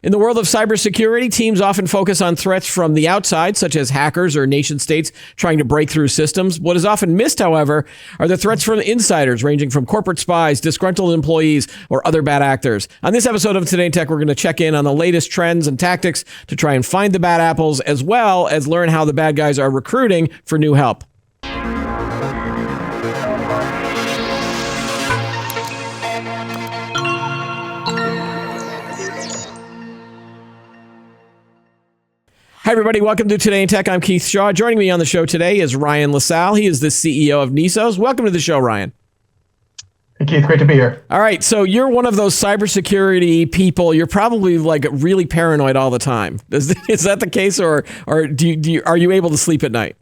In the world of cybersecurity, teams often focus on threats from the outside, such as hackers or nation states trying to break through systems. What is often missed, however, are the threats from insiders, ranging from corporate spies, disgruntled employees, or other bad actors. On this episode of Today in Tech, we're going to check in on the latest trends and tactics to try and find the bad apples, as well as learn how the bad guys are recruiting for new help. Hi, everybody. Welcome to Today in Tech. I'm Keith Shaw. Joining me on the show today is Ryan LaSalle. He is the CEO of Nisos. Welcome to the show, Ryan. Hey, Keith. Great to be here. All right. So you're one of those cybersecurity people. You're probably like really paranoid all the time. Is that the case, or are you able to sleep at night?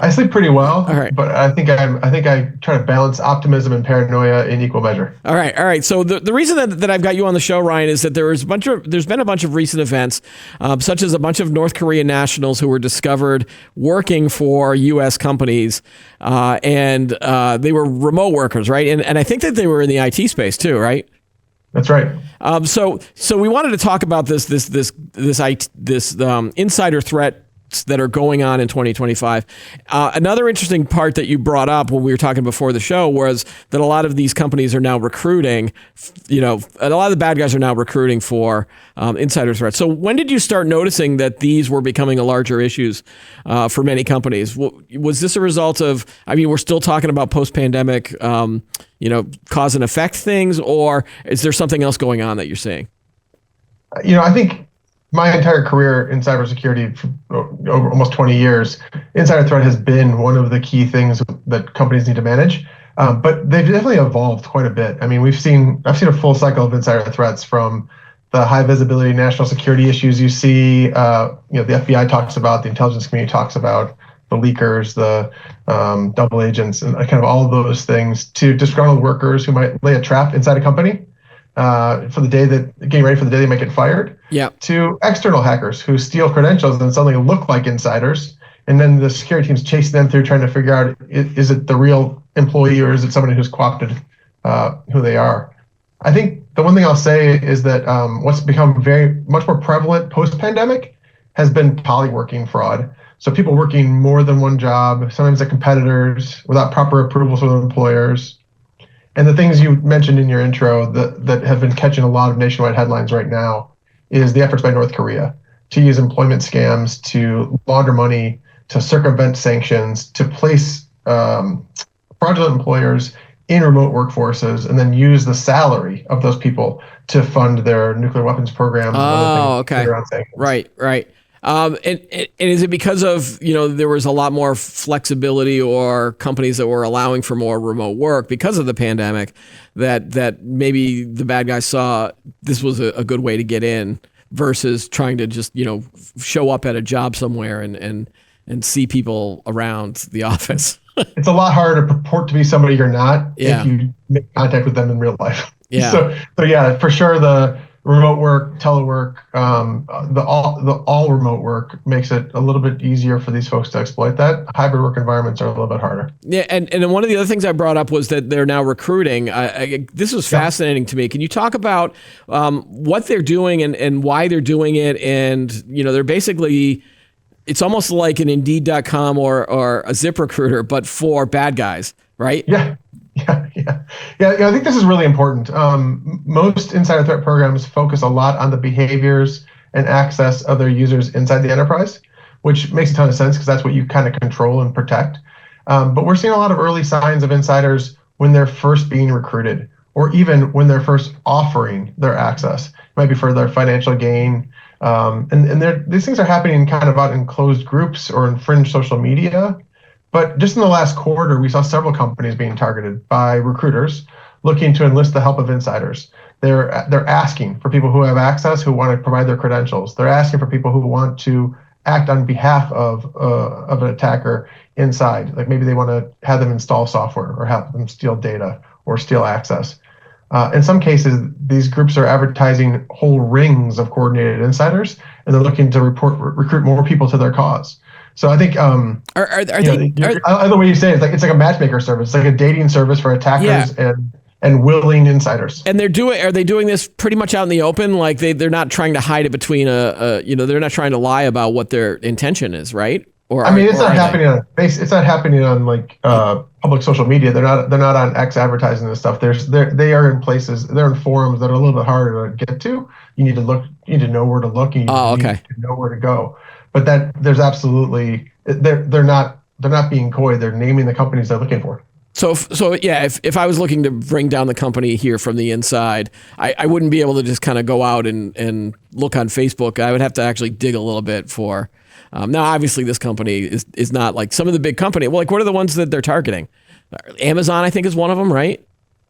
I sleep pretty well, all right. But I think I try to balance optimism and paranoia in equal measure. All right. So the reason that I've got you on the show, Ryan, is that there's been a bunch of recent events, such as a bunch of North Korean nationals who were discovered working for U.S. companies, and they were remote workers, right? And I think that they were in the IT space too, right? That's right. So we wanted to talk about this insider threat that are going on in 2025. Another interesting part that you brought up when we were talking before the show was that a lot of these companies are now recruiting, a lot of the bad guys are now recruiting for insider threats. So when did you start noticing that these were becoming a larger issues for many companies? Was this a result of, we're still talking about post-pandemic, cause and effect things, or is there something else going on that you're seeing? I think my entire career in cybersecurity, for over almost 20 years, insider threat has been one of the key things that companies need to manage. But they've definitely evolved quite a bit. I've seen a full cycle of insider threats, from the high visibility national security issues you see, the FBI talks about, the intelligence community talks about, the leakers, the double agents, and kind of all of those things, to disgruntled workers who might lay a trap inside a company getting ready for the day they might get fired. Yeah. To external hackers who steal credentials and suddenly look like insiders, and then the security team's chasing them through trying to figure out, is it the real employee or is it somebody who's co-opted who they are? I think the one thing I'll say is that what's become very much more prevalent post-pandemic has been polyworking fraud. So people working more than one job, sometimes at competitors, without proper approvals from employers. And the things you mentioned in your intro that have been catching a lot of nationwide headlines right now is the efforts by North Korea to use employment scams to launder money, to circumvent sanctions, to place fraudulent employers in remote workforces, and then use the salary of those people to fund their nuclear weapons programs. Oh, okay. Right. And is it because of, there was a lot more flexibility, or companies that were allowing for more remote work because of the pandemic, that maybe the bad guys saw this was a good way to get in versus trying to just, show up at a job somewhere and see people around the office? It's a lot harder to purport to be somebody you're not if you make contact with them in real life. Yeah. So yeah, for sure, the remote work, telework, the all remote work makes it a little bit easier for these folks to exploit that. Hybrid work environments are a little bit harder. Yeah, and one of the other things I brought up was that they're now recruiting. This was fascinating to me. Can you talk about what they're doing and why they're doing it? And they're basically, it's almost like an Indeed.com or a ZipRecruiter, but for bad guys, right? Yeah. I think this is really important. Most insider threat programs focus a lot on the behaviors and access of their users inside the enterprise, which makes a ton of sense because that's what you kind of control and protect. But we're seeing a lot of early signs of insiders when they're first being recruited, or even when they're first offering their access. It might be for their financial gain. And these things are happening kind of out in closed groups or in fringe social media. But just in the last quarter, we saw several companies being targeted by recruiters looking to enlist the help of insiders. They're asking for people who have access, who want to provide their credentials. They're asking for people who want to act on behalf of an attacker inside. Like maybe they want to have them install software or have them steal data or steal access. In some cases, these groups are advertising whole rings of coordinated insiders, and they're looking to recruit more people to their cause. So I think I love the way you say it. It's like a matchmaker service. It's like a dating service for attackers and and willing insiders. And are they doing this pretty much out in the open? Like they're not trying to hide it between they're not trying to lie about what their intention is, right? Or it's not happening on like public social media. They're not on X advertising this stuff. They are in places. They're in forums that are a little bit harder to get to. You need to look. You need to know where to look. You need to know where to go. But there's absolutely they're not being coy. They're naming the companies they're looking for. So yeah, if I was looking to bring down the company here from the inside, I wouldn't be able to just kind of go out and look on Facebook. I would have to actually dig a little bit for. Now, obviously, this company is not like some of the big companies. Well, like what are the ones that they're targeting? Amazon, I think, is one of them, right?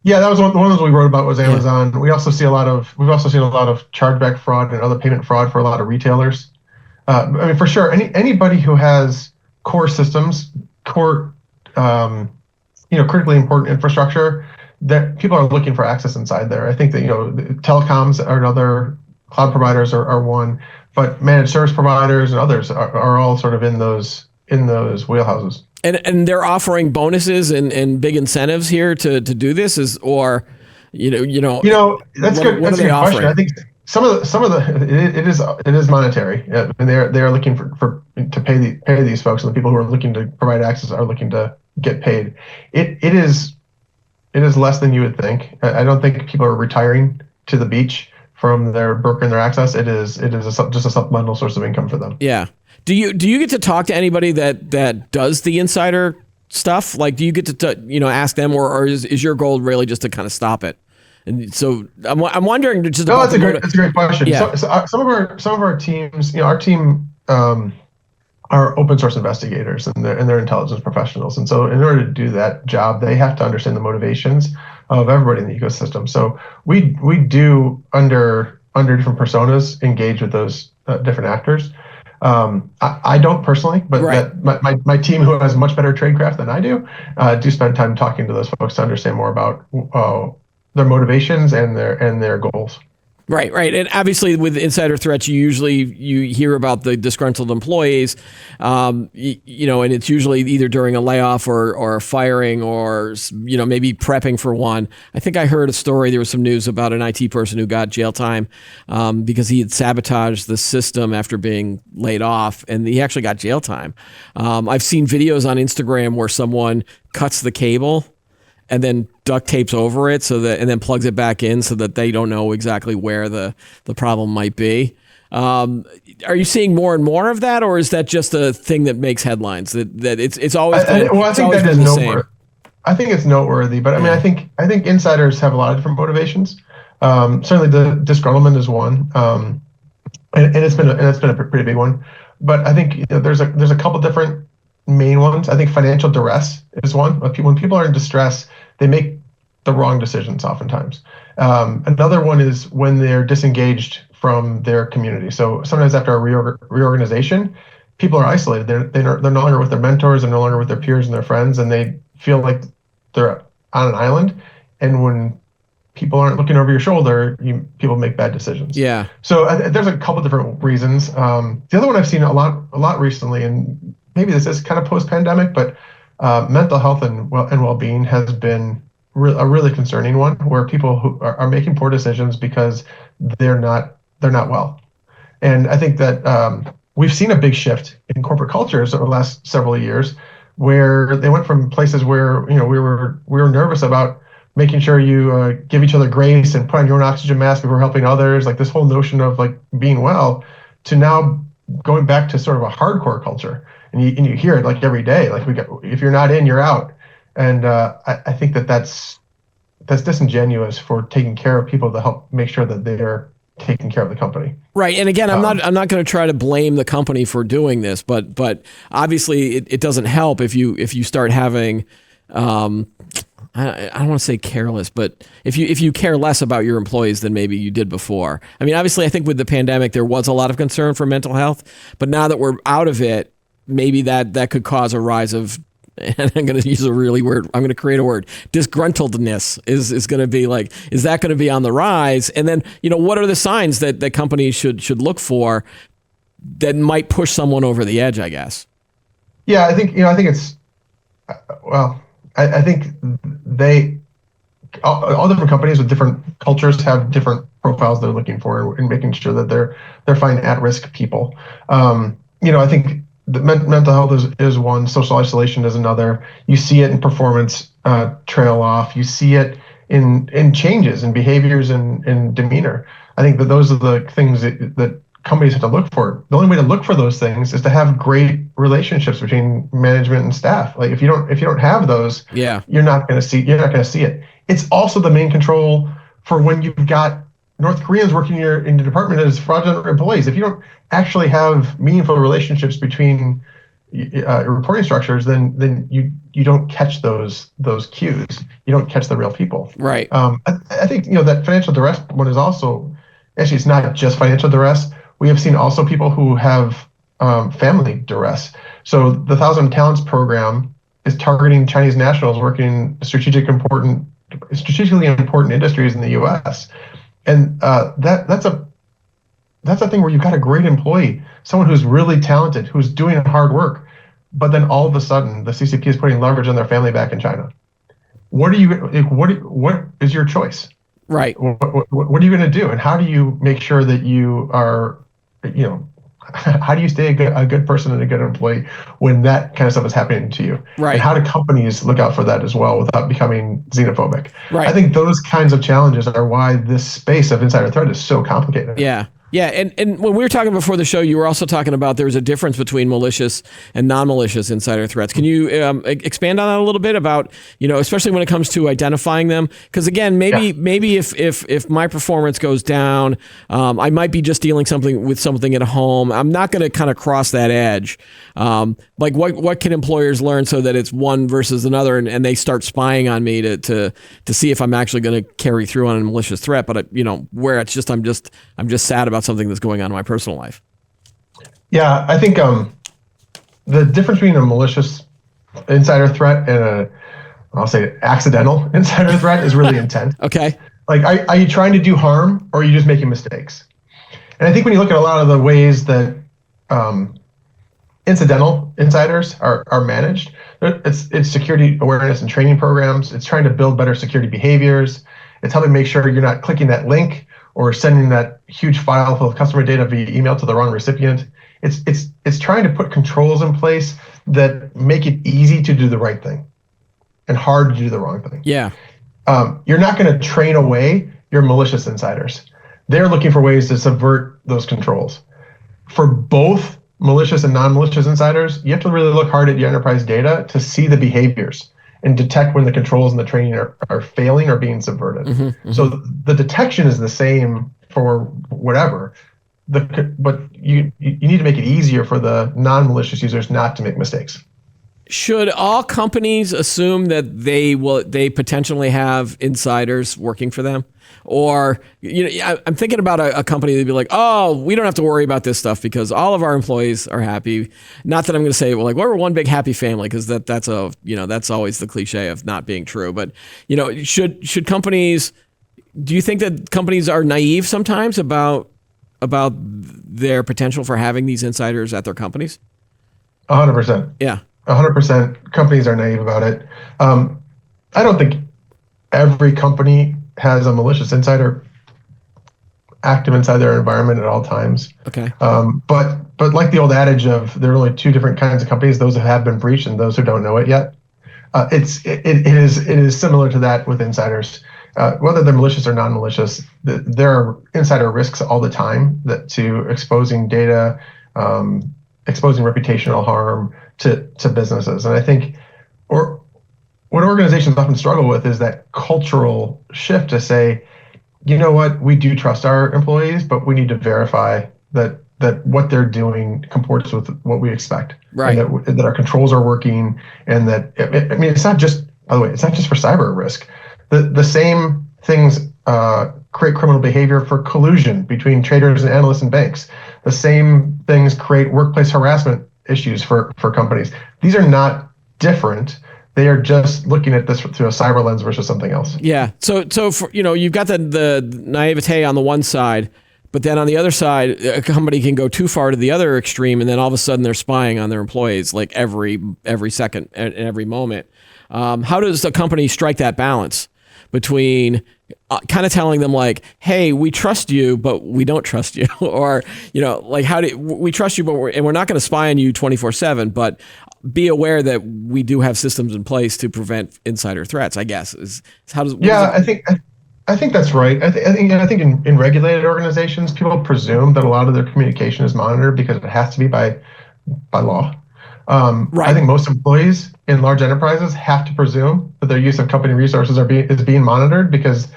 Yeah, that was one of those we wrote about was Amazon. Yeah. We've also seen a lot of chargeback fraud and other payment fraud for a lot of retailers. I mean, for sure, anybody who has core systems, critically important infrastructure, that people are looking for access inside there. I think that telecoms are another, cloud providers are one, but managed service providers and others are all sort of in those wheelhouses. And they're offering bonuses and big incentives here to do this, that's good. That's a good question. I think some of the it is monetary, and they are looking to pay these folks, and the people who are looking to provide access are looking to get paid. It is less than you would think. I don't think people are retiring to the beach from their broker and their access. It is just a supplemental source of income for them. Yeah. Do you get to talk to anybody that does the insider stuff? Like, do you get to ask them, or is your goal really just to kind of stop it? And so I'm wondering just. No, that's a great question. Yeah. So some of our teams, our team are open source investigators and they're intelligence professionals, and so in order to do that job, they have to understand the motivations of everybody in the ecosystem. So we do under different personas engage with those different actors. I don't personally, but right. my team, who has much better tradecraft than I do spend time talking to those folks to understand more about their motivations and their goals. Right. And obviously with insider threats, you hear about the disgruntled employees, and it's usually either during a layoff or a firing or, maybe prepping for one. I think I heard a story, there was some news about an IT person who got jail time because he had sabotaged the system after being laid off, and he actually got jail time. I've seen videos on Instagram where someone cuts the cable and then duct tapes over it and then plugs it back in so that they don't know exactly where the problem might be. Are you seeing more and more of that, or is that just a thing that makes headlines? That it's always been, I think that is noteworthy. I think it's noteworthy, but I mean, I think insiders have a lot of different motivations. Certainly, the disgruntlement is one, and it's been a pretty big one. But I think there's a couple different main ones. I think financial duress is one. When people are in distress, they make the wrong decisions oftentimes. Another one is when they're disengaged from their community. So sometimes after a reorganization, people are isolated. They're no longer with their mentors, they're no longer with their peers and their friends, and they feel like they're on an island. And when people aren't looking over your shoulder, people make bad decisions. Yeah. So there's a couple different reasons. The other one I've seen a lot recently, and maybe this is kind of post-pandemic, but mental health and well-being has been a really concerning one, where people who are making poor decisions because they're not well. And I think that we've seen a big shift in corporate cultures over the last several years, where they went from places where we were nervous about making sure you give each other grace and put on your own oxygen mask before helping others, like this whole notion of like being well, to now going back to sort of a hardcore culture. And you hear it like every day, like if you're not in, you're out. And I think that's disingenuous for taking care of people to help make sure that they're taking care of the company. Right. And again, I'm not going to try to blame the company for doing this, but obviously it doesn't help if you start having I don't want to say careless, but if you care less about your employees than maybe you did before. I mean, obviously I think with the pandemic there was a lot of concern for mental health, but now that we're out of it, maybe that could cause a rise of, and I'm going to use a really word, I'm going to create a word, disgruntledness is going to be like, is that going to be on the rise? And then, what are the signs that companies should look for that might push someone over the edge, I guess? Yeah, I think it's, I think all different companies with different cultures have different profiles they're looking for in making sure that they're finding at-risk people. I think the mental health is one, social isolation is another. You see it in performance trail off. You see it in changes in behaviors and demeanor. I think that those are the things that companies have to look for. The only way to look for those things is to have great relationships between management and staff. Like if you don't have those, you're not going to see it. It's also the main control for when you've got North Koreans working in your department as fraudulent employees. If you don't actually have meaningful relationships between reporting structures, then you don't catch those cues. You don't catch the real people. Right. I think that financial duress one is also actually, it's not just financial duress. We have seen also people who have family duress. So the Thousand Talents program is targeting Chinese nationals working in strategically important industries in the U.S. And that's a thing where you've got a great employee, someone who's really talented, who's doing hard work, but then all of a sudden the CCP is putting leverage on their family back in China. What is your choice? Right. What are you going to do, and how do you make sure that you are, how do you stay a good person and a good employee when that kind of stuff is happening to you? Right. And how do companies look out for that as well without becoming xenophobic? Right. I think those kinds of challenges are why this space of insider threat is so complicated. Yeah. Yeah, and when we were talking before the show, you were also talking about there's a difference between malicious and non-malicious insider threats. Can you expand on that a little bit about, especially when it comes to identifying them? Because again, maybe if my performance goes down, I might be just dealing with something at home. I'm not going to kind of cross that edge. Like what can employers learn so that it's one versus another, and they start spying on me to see if I'm actually going to carry through on a malicious threat, but where it's just I'm just sad about something that's going on in my personal life. Yeah, I think the difference between a malicious insider threat and I'll say accidental insider threat is really intent. Okay. Like, are you trying to do harm, or are you just making mistakes? And I think when you look at a lot of the ways that incidental insiders are managed, it's security awareness and training programs. It's trying to build better security behaviors. It's helping make sure you're not clicking that link or sending that huge file full of customer data via email to the wrong recipient. It's trying to put controls in place that make it easy to do the right thing and hard to do the wrong thing. Yeah. You're not going to train away your malicious insiders. They're looking for ways to subvert those controls. For both malicious and non-malicious insiders, you have to really look hard at your enterprise data to see the behaviors and detect when the controls and the training are failing or being subverted. Mm-hmm, mm-hmm. So the detection is the same for whatever, but you need to make it easier for the non-malicious users not to make mistakes. Should all companies assume that they potentially have insiders working for them? Or, I'm thinking about a company that'd be like, oh, we don't have to worry about this stuff because all of our employees are happy. Not that I'm going to say, well, like, we're one big happy family, because that's always the cliche of not being true. But, should companies, do you think that companies are naive sometimes about their potential for having these insiders at their companies? 100%. Yeah. 100% companies are naive about it. I don't think every company has a malicious insider active inside their environment at all times. Okay. But like the old adage of there are only two different kinds of companies: those who have been breached and those who don't know it yet. It is similar to that with insiders. Whether they're malicious or non-malicious, there are insider risks all the time to exposing data, exposing reputational harm to businesses. And I think what organizations often struggle with is that cultural shift to say, you know what, we do trust our employees, but we need to verify that what they're doing comports with what we expect. Right. And that our controls are working, and that, it's not just, by the way, it's not just for cyber risk. The same things create criminal behavior for collusion between traders and analysts and banks. The same things create workplace harassment issues for companies. These are not different. They are just looking at this through a cyber lens versus something else. Yeah. So for, you've got the naivete on the one side, but then on the other side, a company can go too far to the other extreme, and then all of a sudden they're spying on their employees like every second and every moment. How does a company strike that balance between kind of telling them like, hey, we trust you, but we don't trust you. Or, like, we trust you, but we're not going to spy on you 24/7, but be aware that we do have systems in place to prevent insider threats, I guess. I think that's right. I think in regulated organizations, people presume that a lot of their communication is monitored because it has to be by law. Right. I think most employees in large enterprises have to presume that their use of company resources is being monitored because,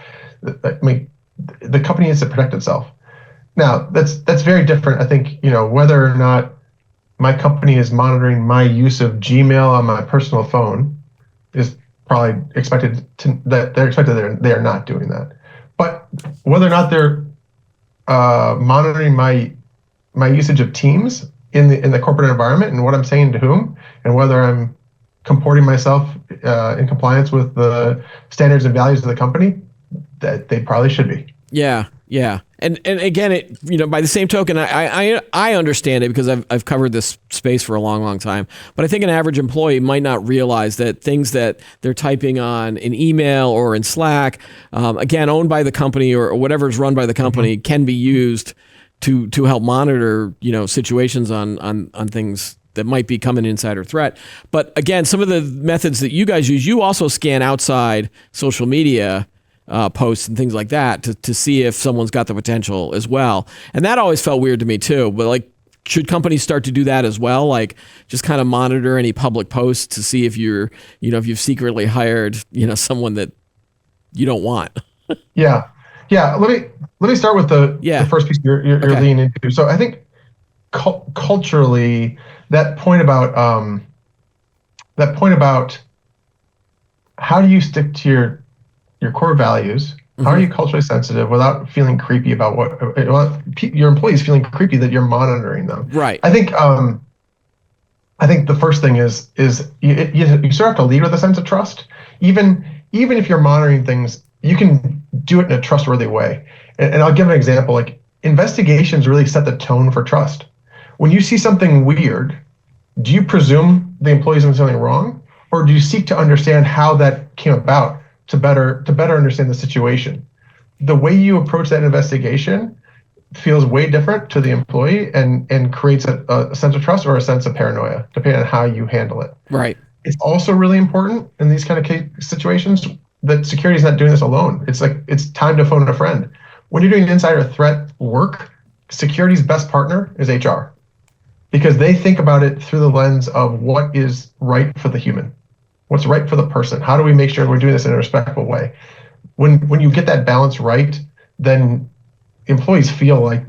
the company needs to protect itself. Now, that's very different. I think, whether or not my company is monitoring my use of Gmail on my personal phone is probably expected they are not doing that. But whether or not they're monitoring my usage of Teams in the corporate environment and what I'm saying to whom, and whether I'm comporting myself in compliance with the standards and values of the company, that they probably should be. Yeah. And again, by the same token, I understand it because I've covered this space for a long, long time. But I think an average employee might not realize that things that they're typing on in email or in Slack, again, owned by the company or whatever is run by the company, can be used to help monitor, situations on things that might become an insider threat. But again, some of the methods that you guys use, you also scan outside social media posts and things like that to see if someone's got the potential as well. And that always felt weird to me too. But like, should companies start to do that as well? Like, just kind of monitor any public posts to see if if you've secretly hired, someone that you don't want. Yeah. Let me start with the first piece you're leaning into. So I think culturally, that point about how do you stick to your core values? How are you culturally sensitive without feeling creepy about your employees feeling creepy that you're monitoring them? Right. I think the first thing is you sort of have to lead with a sense of trust. Even if you're monitoring things, you can do it in a trustworthy way. And I'll give an example. Like, investigations really set the tone for trust. When you see something weird, do you presume the employee's doing something wrong, or do you seek to understand how that came about to better understand the situation? The way you approach that investigation feels way different to the employee and creates a sense of trust or a sense of paranoia, depending on how you handle it. Right. It's also really important in these kind of situations that security is not doing this alone. It's time to phone a friend. When you're doing insider threat work, security's best partner is HR, because they think about it through the lens of what is right for the human. What's right for the person? How do we make sure we're doing this in a respectful way? When you get that balance right, then employees feel like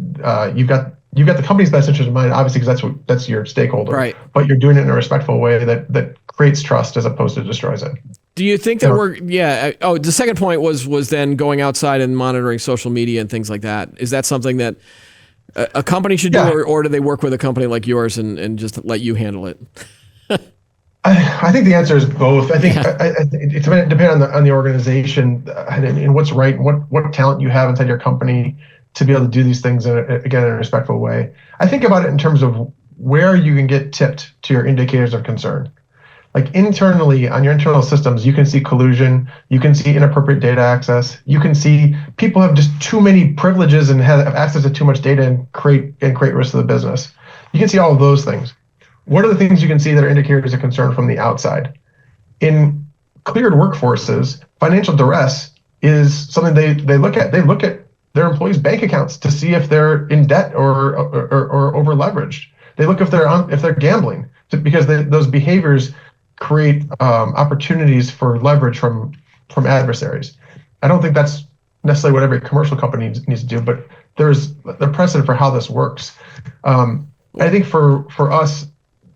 you've got the company's best interest in mind, obviously, because that's your stakeholder. Right. But you're doing it in a respectful way that creates trust as opposed to destroys it. Do you think that the second point was then going outside and monitoring social media and things like that? Is that something that a company should do, or do they work with a company like yours and just let you handle it? I think the answer is both. I think it's depending on the organization and what's right, what talent you have inside your company to be able to do these things in a respectful way. I think about it in terms of where you can get tipped to your indicators of concern. Like, internally on your internal systems, you can see collusion, you can see inappropriate data access, you can see people have just too many privileges and have access to too much data and create risk to the business. You can see all of those things. What are the things you can see that are indicators of concern from the outside? In cleared workforces, financial duress is something they look at. They look at their employees' bank accounts to see if they're in debt or over leveraged. They look if they're gambling, because those behaviors create opportunities for leverage from adversaries. I don't think that's necessarily what every commercial company needs to do, but there's the precedent for how this works. I think for us,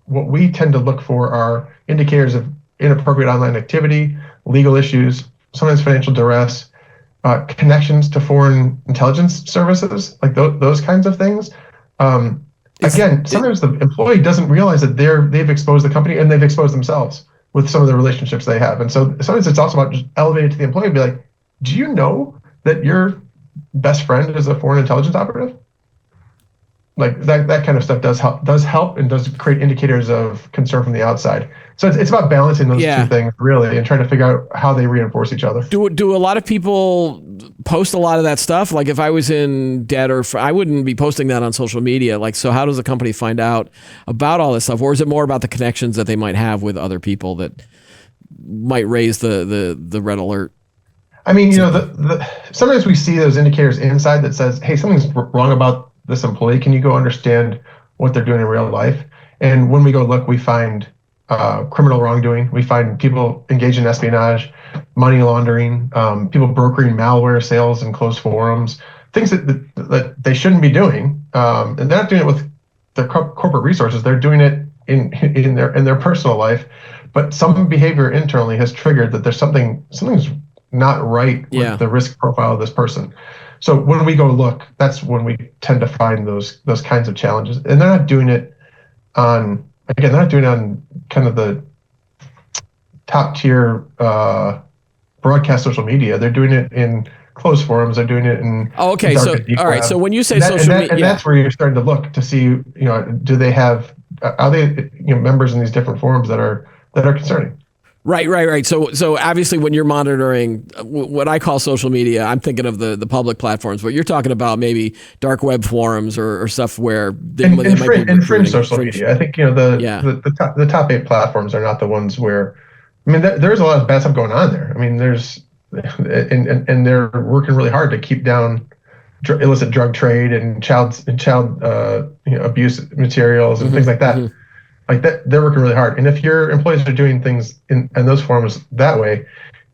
what we tend to look for are indicators of inappropriate online activity, legal issues, sometimes financial duress, connections to foreign intelligence services, like those kinds of things. Sometimes the employee doesn't realize that they've exposed the company and they've exposed themselves with some of the relationships they have. And so sometimes it's also about just elevating to the employee and be like, do you know that your best friend is a foreign intelligence operative? like that kind of stuff does help and does create indicators of concern from the outside. So it's about balancing those two things really, and trying to figure out how they reinforce each other. Do a lot of people post a lot of that stuff? Like if I was in debt, I wouldn't be posting that on social media. Like, so how does a company find out about all this stuff? Or is it more about the connections that they might have with other people that might raise the red alert? I mean, sometimes we see those indicators inside that says, hey, something's wrong about this employee. Can you go understand what they're doing in real life? And when we go look, we find criminal wrongdoing. We find people engaged in espionage, money laundering, people brokering malware sales in closed forums, things that they shouldn't be doing. And they're not doing it with their corporate resources. They're doing it in their personal life. But some behavior internally has triggered that there's something's not right with the risk profile of this person. So when we go look, that's when we tend to find those kinds of challenges. And they're not doing it on kind of the top tier broadcast social media. They're doing it in closed forums. They're doing it in all right. So when you say social media, and that's where you're starting to look to see, do they have, are they members in these different forums that are concerning? Right. So obviously, when you're monitoring what I call social media, I'm thinking of the public platforms. But you're talking about maybe dark web forums or stuff where fringe social media. I think the top 8 platforms are not the ones where. I mean, there's a lot of bad stuff going on there. I mean, and they're working really hard to keep down illicit drug trade and child abuse materials and things like that. Mm-hmm. Like that, they're working really hard. And if your employees are doing things in those forums that way,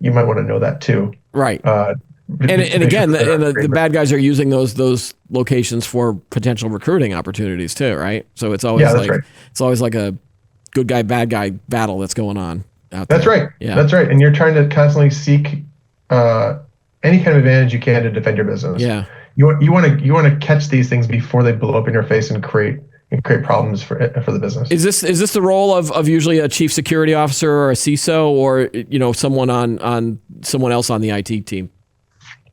you might want to know that too. Right. And again, the bad guys are using those locations for potential recruiting opportunities too, right? So it's always it's always like a good guy, bad guy battle that's going on out there. That's right. Yeah. That's right. And you're trying to constantly seek any kind of advantage you can to defend your business. Yeah. You want to catch these things before they blow up in your face and create problems for the business. Is this the role of usually a chief security officer or a CISO or someone on someone else on the IT team?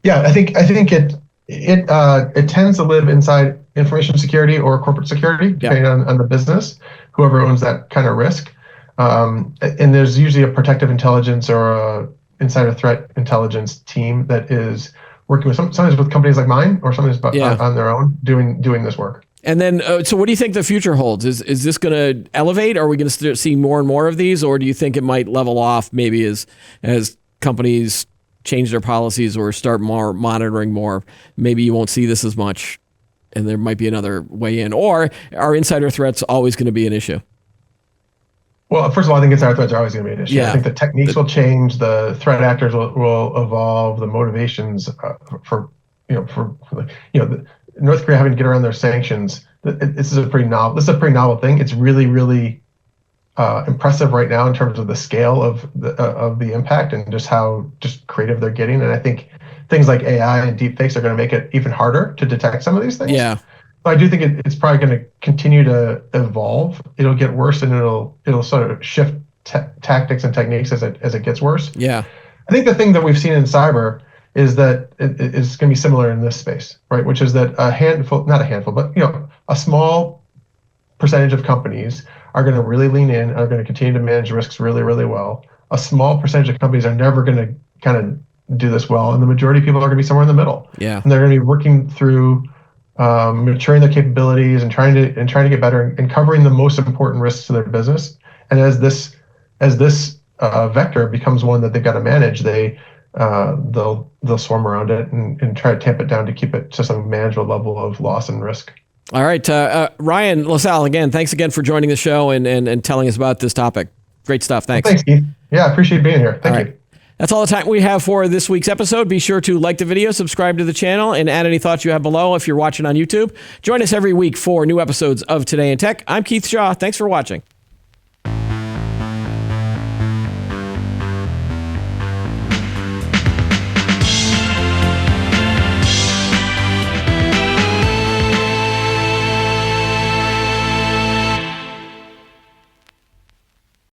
Yeah, I think it tends to live inside information security or corporate security, depending on the business, whoever owns that kind of risk. And there's usually a protective intelligence or a insider threat intelligence team that is working with sometimes with companies like mine or sometimes on their own doing this work. And then, so what do you think the future holds? Is this going to elevate? Are we going to see more and more of these, or do you think it might level off maybe as companies change their policies or start more monitoring more? Maybe you won't see this as much, and there might be another way in. Or are insider threats always going to be an issue? Well, first of all, I think insider threats are always going to be an issue. I think the techniques will change, the threat actors will evolve, the motivations for North Korea having to get around their sanctions. This is a pretty novel thing. It's really, really impressive right now in terms of the scale of the impact and just how creative they're getting. And I think things like AI and deepfakes are going to make it even harder to detect some of these things. Yeah. But I do think it's probably going to continue to evolve. It'll get worse, and it'll sort of shift tactics and techniques as it gets worse. Yeah. I think the thing that we've seen in cyber is that it is going to be similar in this space, right? Which is that a small percentage of companies are going to really lean in, are going to continue to manage risks really, really well. A small percentage of companies are never going to kind of do this well, and the majority of people are going to be somewhere in the middle. Yeah. And they're going to be working through maturing their capabilities and trying to get better and covering the most important risks to their business. And as this vector becomes one that they've got to manage, they'll swarm around it and try to tamp it down to keep it to some manageable level of loss and risk. All right. Ryan LaSalle, again, thanks again for joining the show and telling us about this topic. Great stuff. Thanks. Well, thanks, Keith. Yeah, I appreciate being here. Thank you. That's all the time we have for this week's episode. Be sure to like the video, subscribe to the channel, and add any thoughts you have below if you're watching on YouTube. Join us every week for new episodes of Today in Tech. I'm Keith Shaw. Thanks for watching.